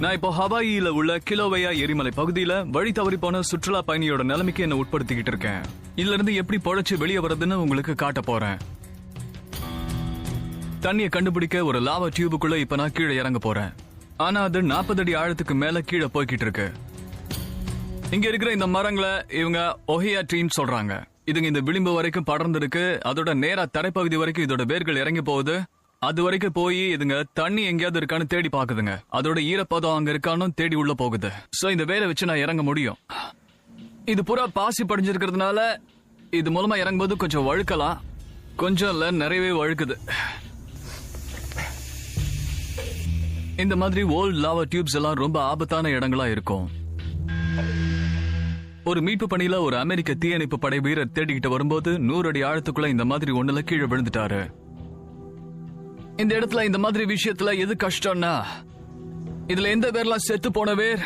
நான் இப்போ ஹவாயில உள்ள கிலோவையா எரிமலை பகுதியில வழி தவறி போன சுற்றுலா பயணியோட நிலைமைக்கு என்ன உட்படுத்திக்கிட்டு இருக்கேன். இதுல இருந்து எப்படி பொழைச்சு வெளியே வர்றதுன்னு உங்களுக்கு காட்ட போறேன். தண்ணியை கண்டுபிடிக்க ஒரு லாவா டியூபுக்குள்ள இப்ப நான் கீழே இறங்க போறேன். ஆனா அது 40 அடி ஆழத்துக்கு மேல கீழே போய்கிட்டு இருக்கு. இங்க இருக்கிற இந்த மரங்களை இவங்க ஒஹியா ட்ரீன்னு சொல்றாங்க. இதுங்க இந்த விளிம்பு வரைக்கும் படர்ந்து இருக்கு. அதோட நேரா தரைப்பகுதி வரைக்கும் இதோட வேர்கள் இறங்கி போகுது. அது வரைக்கும் போய் இதுங்க தண்ணி எங்கேயாவது இருக்கான்னு தேடி பாக்குதுங்க. அதோட ஈரப்பதம் அங்க இருக்கான்னு தேடி உள்ள போகுது. சோ இந்த வேலை வச்சு நான் இறங்க முடியும். இது பூரா பாசி படிஞ்சிருக்கிறதுனால இது மூலமா இறங்கும்போது கொஞ்சம் வழுக்கலாம். கொஞ்சம் இல்ல, நிறையவே வழுக்குது. இந்த மாதிரி ஓல்ட் லாவா டியூப்ஸ் எல்லாம் ரொம்ப ஆபத்தான இடங்களா இருக்கும். ஒரு மீட்பு பணியில ஒரு அமெரிக்க தீயணைப்பு படை வீரர் தேடிக்கிட்டு வரும்போது 100 அடி ஆழத்துக்குள்ள இந்த மாதிரி ஒண்ணுல கீழே விழுந்துட்டாரு. இந்த இடத்துல இந்த மாதிரி விஷயத்துல எது கஷ்டம்னா, இதுல எந்த பேர்லாம் செத்து போன பேர்